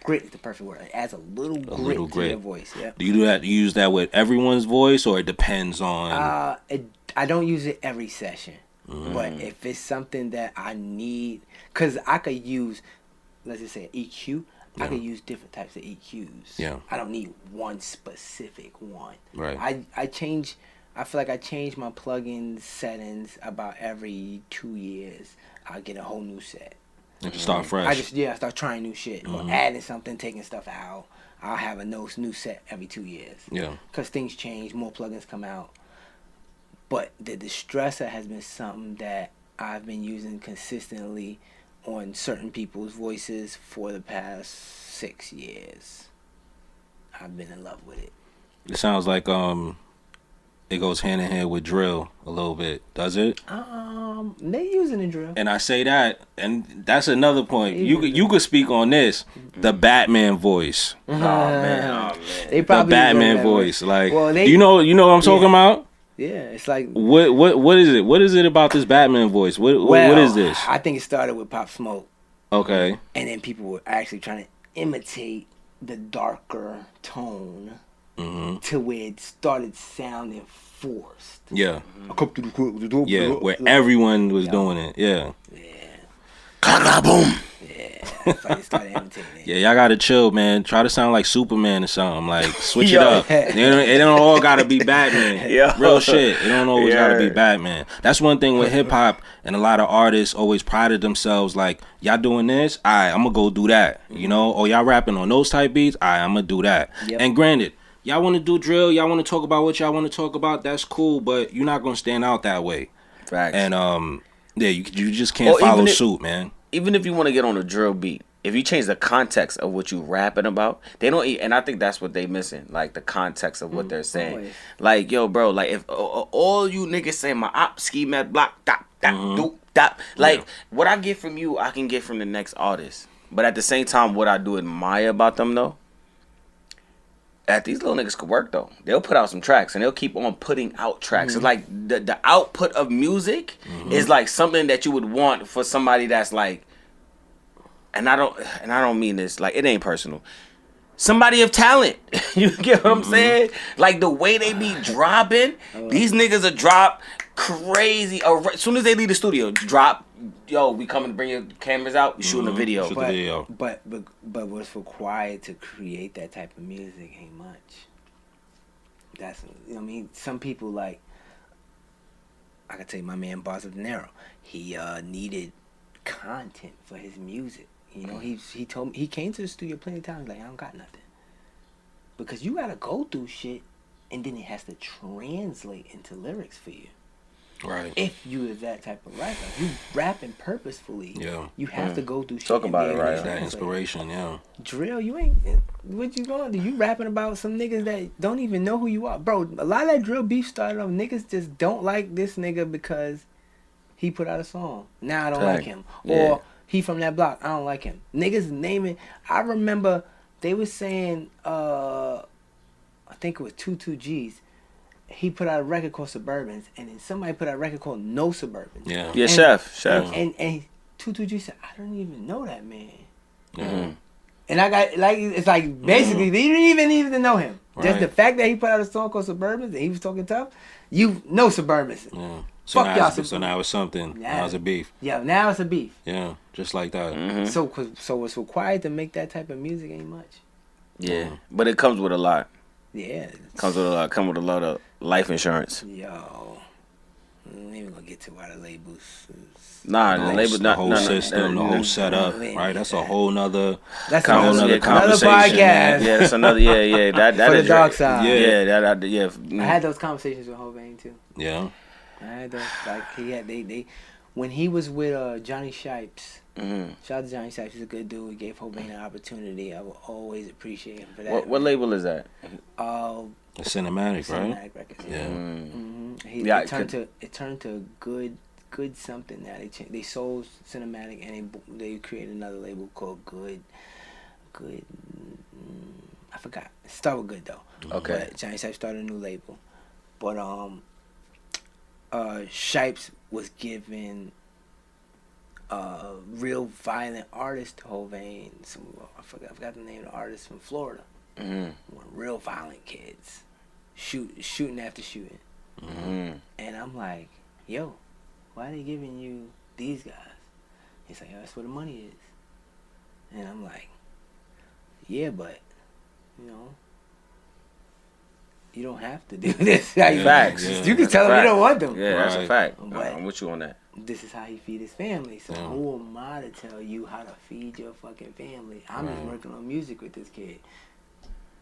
grit is the perfect word. It adds a little grit to your voice. Yeah. Do you do that? Do you use that with everyone's voice, or it depends on? I don't use it every session, but if it's something that I need, cause I could use, let's just say EQ. I could use different types of EQs. Yeah. I don't need one specific one. Right. I feel like I change my plugin settings about every 2 years. I'll get a whole new set. And just start fresh. I start trying new shit or adding something, taking stuff out. I'll have a new set every 2 years. Yeah. Because things change, more plugins come out. But the distressor has been something that I've been using consistently on certain people's voices for the past 6 years. I've been in love with it. It sounds like it goes hand in hand with drill a little bit, does it? They using the drill. And I say that, and that's another point. You could speak on this. The Batman voice. Oh man. They probably the Batman that voice. Like, well, you know what I'm talking about? Yeah, it's like what is it? What is it about this Batman voice? What is this? I think it started with Pop Smoke. Okay. And then people were actually trying to imitate the darker tone to where it started sounding forced. Yeah. Yeah, where everyone was doing it. Yeah. Clap, boom. It's like it started imitating it. Yeah, y'all gotta chill, man. Try to sound like Superman or something. Like, switch it up. It don't all gotta be Batman. Real shit. It don't always gotta be Batman. That's one thing with hip hop, and a lot of artists always prided themselves like, y'all doing this? Alright, I'm gonna go do that. You know? Or y'all rapping on those type beats? Alright, I'm gonna do that. Yep. And granted, y'all wanna do drill, y'all wanna talk about what y'all wanna talk about, that's cool, but you're not gonna stand out that way. Facts. And yeah, you just can't follow suit, man. Even if you want to get on a drill beat, if you change the context of what you rapping about, they don't. And I think that's what they missing, like the context of what they're saying. Always. Like, yo, bro, like if all you niggas say my op ski mat block dop doop dop, like what I get from you, I can get from the next artist. But at the same time, what I do admire about them though, that these little niggas could work though. They'll put out some tracks and they'll keep on putting out tracks. It's like the output of music is like something that you would want for somebody that's like, and I don't mean this, like, it ain't personal. Somebody of talent. You get what I'm saying? Like the way they be dropping, these niggas are drop crazy. As soon as they leave the studio, drop, yo, we coming to bring your cameras out, we shooting a video. But what's required to create that type of music ain't much. That's, you know what I mean? Some people, like, I could tell you my man Boss of Dinero, he needed content for his music. You know, he told me, he came to the studio plenty of times like, I don't got nothing. Because you gotta go through shit and then it has to translate into lyrics for you. Right. If you is that type of rapper, you rapping purposefully. Yeah. You have to go through shit. Talk about it, right? That inspiration, yeah. Drill, you ain't. What you gonna do? You rapping about some niggas that don't even know who you are, bro. A lot of that drill beef started off. Niggas just don't like this nigga because he put out a song. Now I don't like him, or he from that block. I don't like him. Niggas naming. I remember they was saying. I think it was 22 G's. he put out a record called Suburbans, and then somebody put out a record called No Suburbans. Yeah, and, Chef. And 2G said, I don't even know that man. Mm-hmm. And I got like it's like basically they didn't even know him. Right. Just the fact that he put out a song called Suburbans and he was talking tough, you know Suburbans. Yeah. So fuck y'all. So now it's something. Yeah. Now it's a beef. Yeah, now it's a beef. Yeah, just like that. Mm-hmm. So what's required to make that type of music ain't much. Yeah, but it comes with a lot. Yeah, comes with a lot of life insurance. Yo, we ain't even gonna get to why the labels. Nah, the label, the whole system, the whole setup, right? That's a whole nother. That's a whole nother conversation. Another podcast. Yeah, that's another. Yeah. That for is the dark side. Yeah. I had those conversations with Hovain too. Yeah. I had those he had they when he was with Johnny Shipes. Mm-hmm. Shout out to Johnny Shipes. He's a good dude. He gave Hovain an opportunity. I will always appreciate him for that. What label is that? Cinematic, right? Cinematic Records. Yeah. Mm-hmm. It turned to good something now. They sold Cinematic and they created another label called Good. I forgot. It started with Good though. Okay. But Johnny Shipes started a new label, but Shipes was given real violent artist to Hovain. I forgot the name of the artist from Florida. Mm-hmm. Real violent kids, shooting after shooting. Mm-hmm. And I'm like, yo, why are they giving you these guys? He's like, that's where the money is. And I'm like, yeah, but you don't have to do this. Facts. Yeah. You can tell him you don't want them. Yeah, that's a fact. I'm with you on that. This is how he feed his family. So who am I to tell you how to feed your fucking family? I'm just working on music with this kid.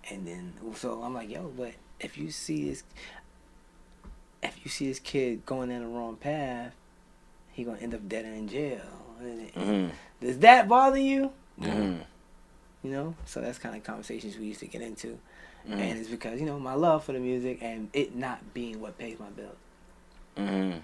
And then so I'm like, yo, but if you see this kid going in the wrong path, he gonna end up dead in jail. Does that bother you? Mm-hmm. So that's kind of conversations we used to get into. Mm-hmm. And it's because, my love for the music and it not being what pays my bills. Mm-hmm.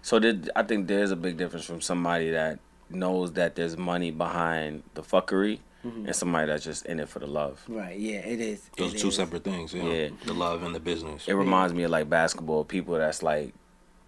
So I think there's a big difference from somebody that knows that there's money behind the fuckery and somebody that's just in it for the love. Right, yeah, it is. Those two separate things, yeah. The love and the business. It reminds me of like basketball, people that's like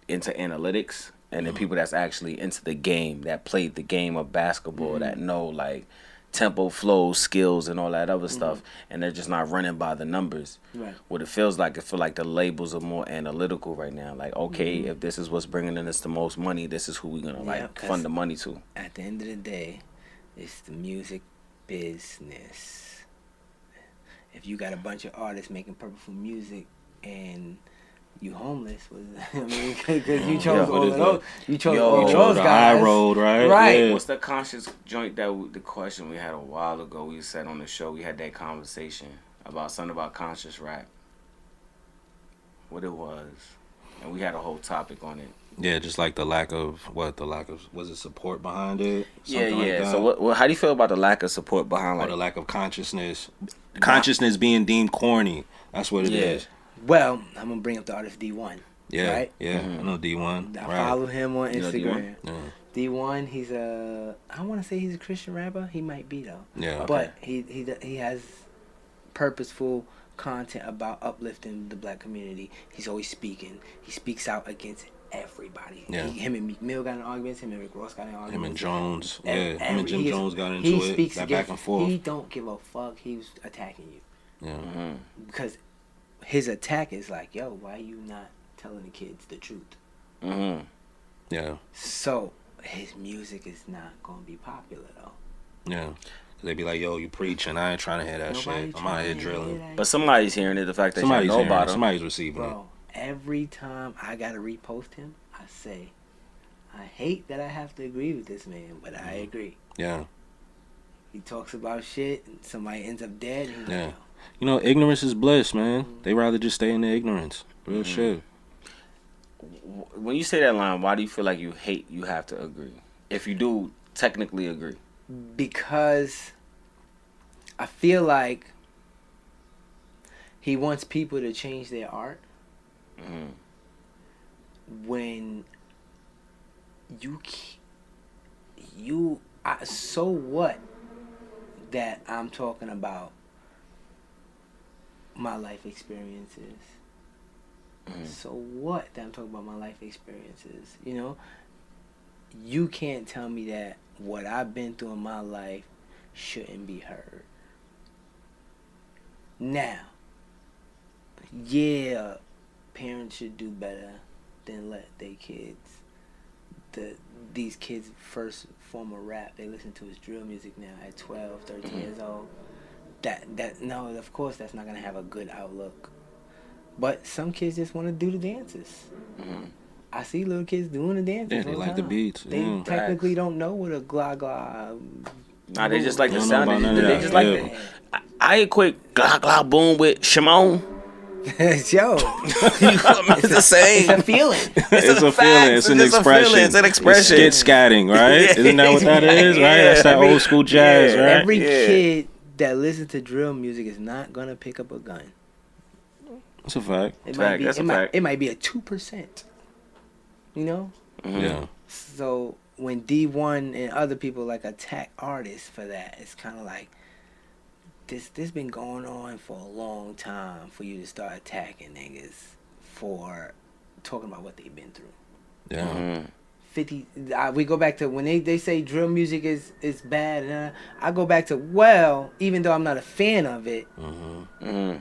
into analytics and then people that's actually into the game, that played the game of basketball, that know like tempo, flow, skills, and all that other stuff, and they're just not running by the numbers. Right. What it feels like the labels are more analytical right now. Like, okay, if this is what's bringing in us the most money, this is who we're gonna fund the money to. At the end of the day, it's the music business. If you got a bunch of artists making purposeful music and you homeless, because you chose all of those. You chose all those guys. High road, right? Right. Yeah. What's the conscious joint the question we had a while ago? We said on the show we had that conversation about something about conscious rap. What it was, and we had a whole topic on it. Yeah, just like the lack of was it support behind it? Something yeah. Like that. So how do you feel about the lack of support behind the lack of consciousness? Consciousness being deemed corny. That's what it is. Well, I'm gonna bring up the artist D1. Yeah, right? Yeah. I know D1. I follow him on Instagram. D1? D1, he's I want to say he's a Christian rapper. He might be though. Yeah. But he has purposeful content about uplifting the black community. He's always speaking. He speaks out against everybody. Yeah. Him and Meek Mill got in arguments. Him and Rick Ross got in arguments. Him and Jones. Him and Jim Jones got into it. Speaks that back and forth. He don't give a fuck. He was attacking you. Yeah. Mm-hmm. Because his attack is like, yo, why you not telling the kids the truth? Mm-hmm. Yeah. So his music is not gonna be popular though. Yeah. They be like, yo, you preaching. I ain't trying to hear that shit. I'm out here drilling. But somebody's hearing it. The fact that you know about him. Somebody's receiving it. Every time I gotta repost him, I say, I hate that I have to agree with this man, but I agree. Yeah. He talks about shit and somebody ends up dead. And he's like, you know, ignorance is bliss, man. They rather just stay in their ignorance. Real shit. When you say that line, why do you feel like you have to agree? If you do technically agree. Because I feel like he wants people to change their art. When so what that I'm talking about my life experiences So what that I'm talking about my life experiences, you know? You can't tell me that what I've been through in my life shouldn't be heard. Now, yeah, parents should do better than let their kids, these kids' first form of rap they listen to is drill music now at 12, 13 years old. No, of course that's not gonna have a good outlook. But some kids just want to do the dances. I see little kids doing the dances. Yeah, they like the beats. They technically don't know what a glah glah. Nah, they just like the Don't know sound. about none of They that. just like Yeah. I equate glah glah boom with Shimon. Yo, It's the same. it's a feeling. It's a fact. feeling. It's an just a expression. feeling. It's an expression. It's skit scatting, right? Yeah. Isn't that what that is? Right? That's that old school jazz, Yeah. right? Every Yeah. kid that listens to drill music is not gonna pick up a gun. That's a fact. It Fact, might be. that's a It might. fact. It might be a 2%. You know. Yeah. So when D1 and other people like attack artists for that, it's kind of like this been going on for a long time for you to start attacking niggas for talking about what they've been through. Yeah. 50 we go back to when they say drill music is bad, and I go back to, well, even though I'm not a fan of it,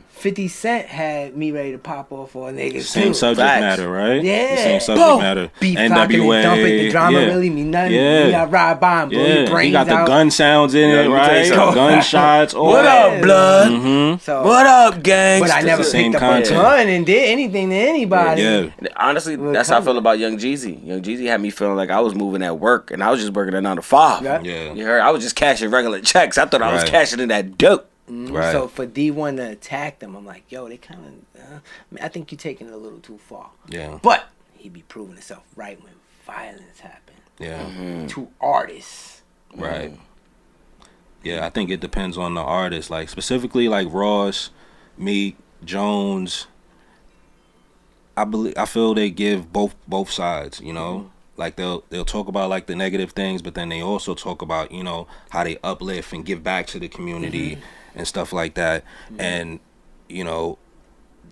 50 Cent had me ready to pop off for a nigga Same too. subject Facts. matter, right? Yeah. The same subject Boom. matter. Beef cocking and dumping, the drama really mean nothing. Yeah. You got ride by and blow your Yeah. brains He got the out. gun sounds in Yeah, it, let me tell you right? something. Gunshots. All What that. up, blood? Mm-hmm. So, What up, gang? but I never the same picked up content. a gun and did anything to anybody. Yeah. Honestly, Well, that's how I come- feel about Young Jeezy. Young Jeezy had me feeling like I was moving at work, and I was just working at 9 to 5. Yeah. Yeah. You heard? I was just cashing regular checks. I thought I was Right. cashing in that dope. Right. So for D1 to attack them, I'm like, yo, they kind of, I think you're taking it a little too far. Yeah. But he be proving himself right when violence happens Yeah. to artists. Right. Yeah, I think it depends on the artist. Like specifically like Ross, Meek, Jones. I feel they give both sides, you know? Like they'll talk about like the negative things, but then they also talk about, you know, how they uplift and give back to the community and stuff like that. And, you know,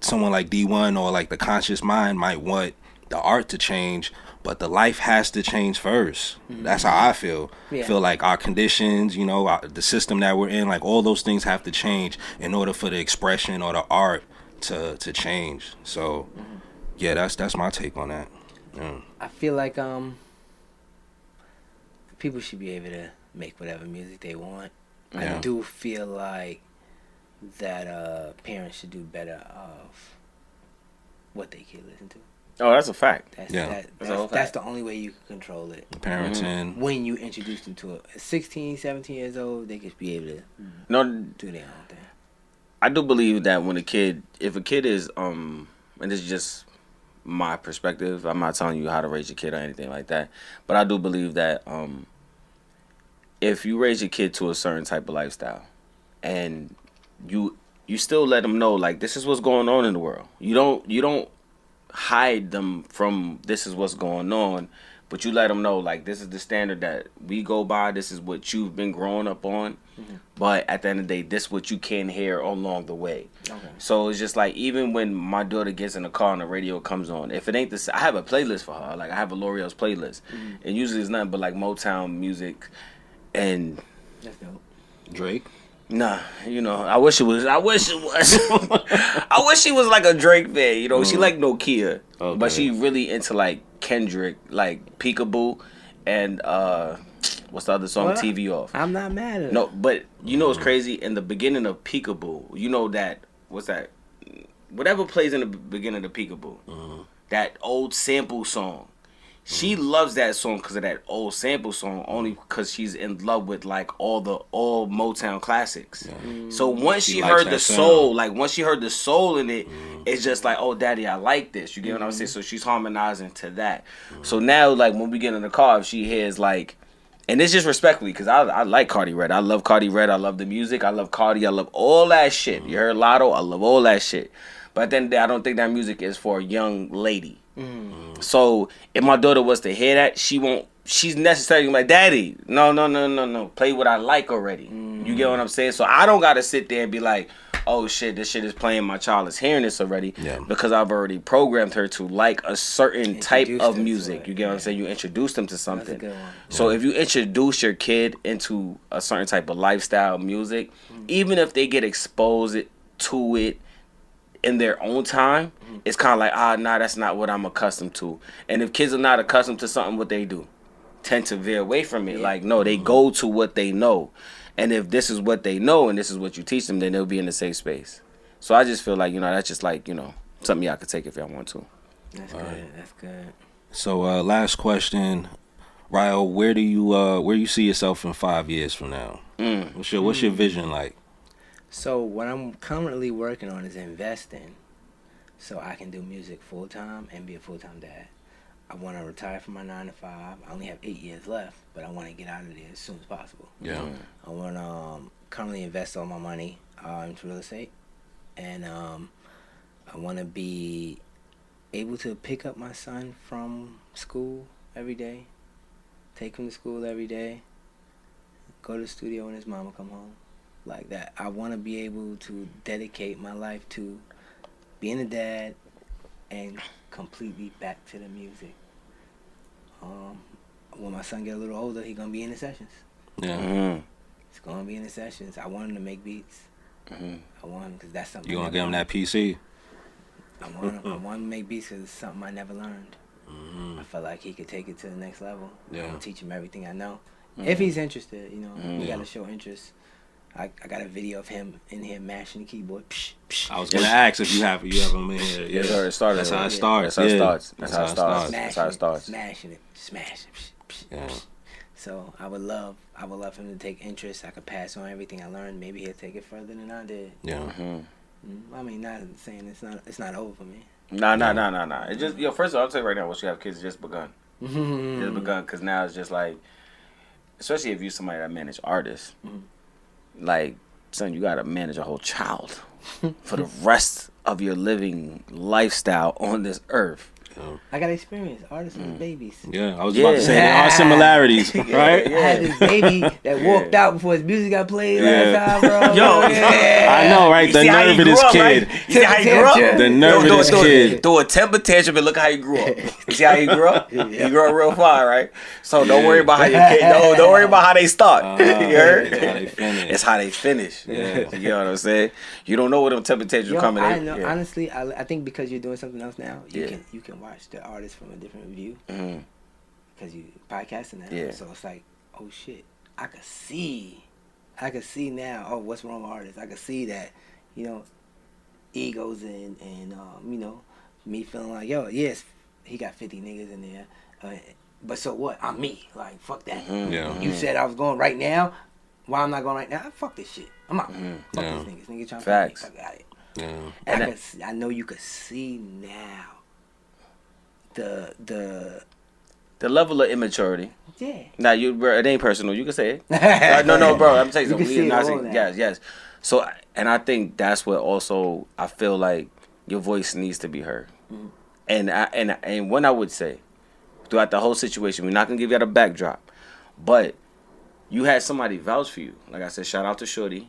someone like D1 or like the conscious mind might want the art to change, but the life has to change first. That's how I feel. Yeah. Feel like our conditions, you know, the system that we're in, like all those things have to change in order for the expression or the art to change. So yeah, that's my take on that. Yeah. I feel like people should be able to make whatever music they want. Yeah. I do feel like that parents should do better of what they kid listen to. Oh, that's a fact. That's Yeah. that's the only way you can control it. Parenting. When you introduce them to it. At 16, 17 years old, they could be able to No, do their own thing. I do believe that when if a kid is, and this is just my perspective, I'm not telling you how to raise your kid or anything like that, but I do believe that if you raise your kid to a certain type of lifestyle, and you still let them know like this is what's going on in the world. You don't hide them from this is what's going on, but you let them know like this is the standard that we go by. This is what you've been growing up on. But at the end of the day, this is what you can hear along the way. Okay. So it's just like even when my daughter gets in the car and the radio comes on, if it ain't the I have a playlist for her. Like I have a L'Oreal's playlist, and usually it's nothing but like Motown music, and That's dope. Drake. nah, you know, I wish it was. I wish she was like a Drake fan. You know, she like Nokia, Okay. but she really into like Kendrick, like Peekaboo, and what's the other song? Well, TV Off. I'm not mad at it. No, but you know what's crazy? In the beginning of Peekaboo, you know that what's that? Whatever plays in the beginning of Peekaboo, that old sample song. She loves that song because of that old sample song, only because she's in love with like all Motown classics. So once she likes heard that the sound. soul, like once she heard the soul in it, it's just like, oh, daddy, I like this. You get what I'm saying? So she's harmonizing to that. So now, like when we get in the car, if she hears like, and it's just respectfully because I like Cardi Red. I love Cardi Red. I love the music. I love Cardi. I love all that shit. You heard Lotto? I love all that shit. But then I don't think that music is for a young lady. So if my daughter was to hear that, she's necessarily like, daddy, no. Play what I like already. You get what I'm saying? So I don't got to sit there and be like, oh shit, this shit is playing. My child is hearing this already because I've already programmed her to like a certain type of music. You get what I'm saying? You introduce them to something. That's a good one. So if you introduce your kid into a certain type of lifestyle music, even if they get exposed to it in their own time, it's kind of like, nah, that's not what I'm accustomed to. And if kids are not accustomed to something, what they do? Tend to veer away from it. Like, no, they go to what they know. And if this is what they know and this is what you teach them, then they'll be in a safe space. So I just feel like, that's just like, something y'all could take if y'all want to. That's good. That's good. So last question, RYO, where do you see yourself in 5 years from now? What's your vision like? So what I'm currently working on is investing so I can do music full time and be a full time dad. I want to retire from my 9 to 5. I only have 8 years left, but I want to get out of there as soon as possible. Yeah. I want to currently invest all my money into real estate, and I want to be able to pick up my son from school every day, take him to school every day, go to the studio when his mama come home, like that. I want to be able to dedicate my life to being a dad and completely back to the music. When my son get a little older, he gonna be in the sessions. Yeah. He's gonna be in the sessions. I want him to make beats. I want him because that's something. You gonna give him that PC? I want him to make beats because it's something I never learned. I feel like he could take it to the next level. Yeah. I'm gonna teach him everything I know. If he's interested, you gotta show interest. I got a video of him in here mashing the keyboard. Psh, psh, I was gonna ask if you have him in here. Yeah, that's how it started. That's how it starts. That's how it starts. Smashing it. Smash it. Psh, psh, yeah. psh. So I would love him to take interest. I could pass on everything I learned. Maybe he'll take it further than I did. Yeah. I mean, not saying it's not over for me. Nah. It's just first of all, I'll tell you right now, once you have kids, it's just begun. Just begun, because now it's just like, especially if you're somebody that manage artists, like, son, you gotta manage a whole child for the rest of your living lifestyle on this earth. I got experience. Artists and babies. Yeah, I was about to say there are similarities, right? I had this baby that walked out before his music got played last time, bro. I know, right? The nerve of this kid. You see how he grew up? The nerve of this kid. Throw a temper tantrum and look how he grew up. You see how he grew up? He grew up real far, right? So don't worry about how your kid. Don't worry about how they start. You heard? It's how they finish. It's how they finish. Yeah. You know what I'm saying? You don't know what them temper tantrums coming in. I know. Honestly, I think because you're doing something else now, you can watch the artist from a different view because you podcasting now. So it's like, oh shit, I could see now. Oh, what's wrong with artists? I could see that, egos and me feeling like, yo, yes, he got 50 niggas in there, but so what? I'm me. Like, fuck that. You said I was going right now. Why I'm not going right now? Fuck this shit. I'm out. Fuck these niggas. Niggas trying to Facts. fuck me. I got it. Yeah. And I know you could see now the level of immaturity. Yeah. Now it ain't personal. You can say it. No, bro. I'm saying something. Yes. So, and I think that's what also I feel like your voice needs to be heard. And when I would say throughout the whole situation, we're not gonna give you a backdrop, but you had somebody vouch for you. Like I said, shout out to Shorty.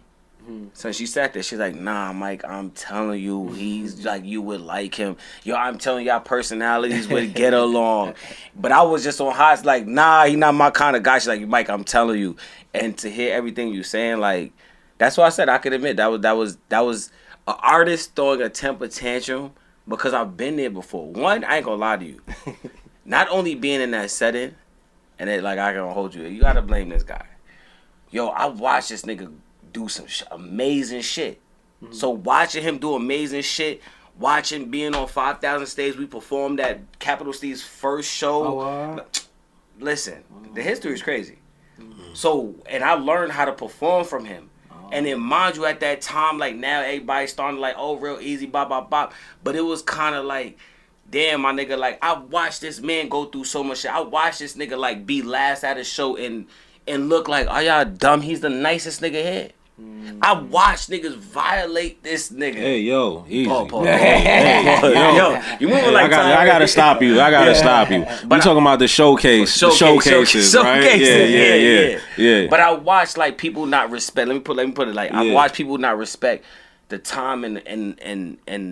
So she sat there. She's like, nah, Mike, I'm telling you, he's like, you would like him. Yo, I'm telling y'all personalities would get along. But I was just on high, like, nah, he not my kind of guy. She's like, Mike, I'm telling you. And to hear everything you saying, like, that's why I said I could admit that was an artist throwing a temper tantrum because I've been there before. One, I ain't gonna lie to you. Not only being in that setting, and it like I can hold you gotta blame this guy. Yo, I watched this nigga do some amazing shit. So watching him do amazing shit, watching being on 5,000 stage, we performed at Capital Steve's first show. Listen, the history is crazy. So, and I learned how to perform from him. And then mind you, at that time, like now everybody's starting like, oh, real easy, bop, bop, bop. But it was kind of like, damn, my nigga, like I watched this man go through so much shit. I watched this nigga like be last at a show and look like, are y'all dumb? He's the nicest nigga here. I watched niggas violate this nigga. Hey, yo, easy. Yo, you moving like I gotta stop you. We talking about the showcases, right? Yeah. But I watched like people not respect. Let me put it like I watched people not respect the time and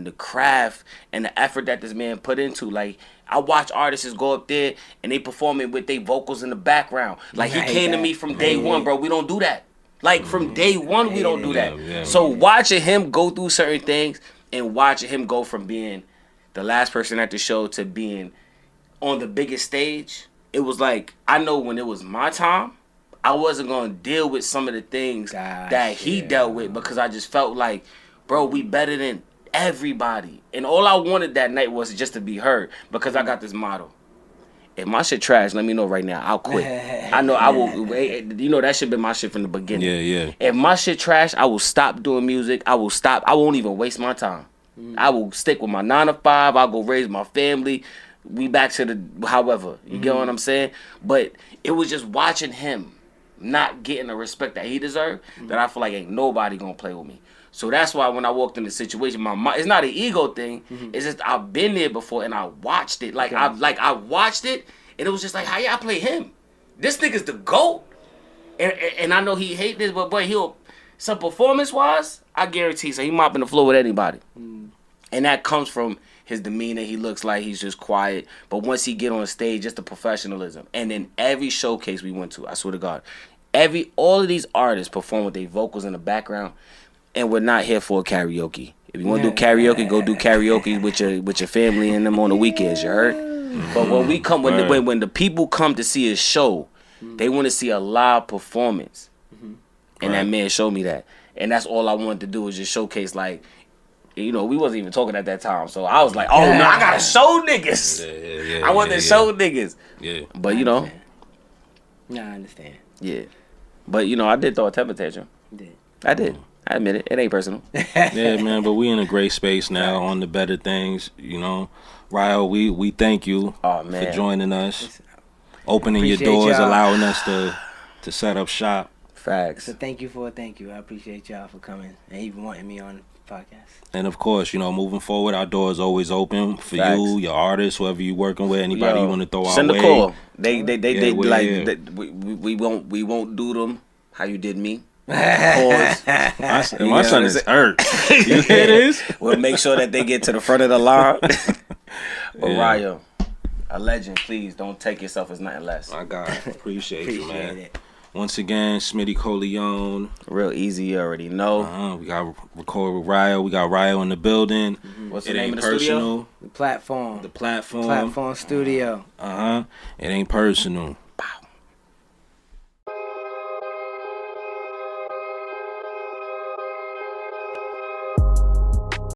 the craft and the effort that this man put into. Like, I watch artists go up there and they performing with their vocals in the background. Like, he came to me from day one, bro. We don't do that. Like, from day one, we don't do that. So watching him go through certain things and watching him go from being the last person at the show to being on the biggest stage, it was like, I know when it was my time, I wasn't going to deal with some of the things that he dealt with, because I just felt like, bro, we better than everybody. And all I wanted that night was just to be heard, because I got this motto. If my shit trash, let me know right now. I'll quit. I know I will. You know, that shit been my shit from the beginning. Yeah. If my shit trash, I will stop doing music. I will stop. I won't even waste my time. I will stick with my 9 to 5. I'll go raise my family. We back to the however. You get what I'm saying? But it was just watching him not getting the respect that he deserved that I feel like ain't nobody gonna play with me. So that's why when I walked in the situation, my mind, it's not an ego thing. It's just I've been there before and I watched it. Like I watched it and it was just like, how y'all play him? This nigga's the GOAT. And I know he hate this, but boy, some performance wise, I guarantee so he mopping the floor with anybody. And that comes from his demeanor. He looks like he's just quiet. But once he get on stage, just the professionalism. And in every showcase we went to, I swear to God, all of these artists perform with their vocals in the background. And we're not here for karaoke. If you want to do karaoke, go do karaoke with your family and them on the weekends. You heard? But when we come, when the people come to see a show, they want to see a live performance. And that man showed me that. And that's all I wanted to do was just showcase, like, you know, we wasn't even talking at that time. So I was like, oh, no, I got to show niggas. I want to show niggas. Yeah. But, you know. Yeah, I understand. Yeah. But, you know, I did throw a temper tantrum. You did. I did. I admit it. It ain't personal. Yeah, man, but we in a great space now on the better things, you know. RYO, we thank you for joining us, opening your doors, allowing us to set up shop. Facts. So thank you. I appreciate y'all for coming and even wanting me on the podcast. And of course, you know, moving forward, our door is always open for you, your artists, whoever you working with, anybody you want to throw our way. Send a call. They we won't do them how you did me. My son is hurt. You hear this? We'll make sure that they get to the front of the line. But RYO, a legend, please don't take yourself as nothing less. My God, appreciate you, man. It. Once again, Smitty Coleon. Real easy, you already know. We got record with RYO. We got RYO in the building. What's the name of the studio? The Platform. The Platform. Platform Studio. It ain't personal.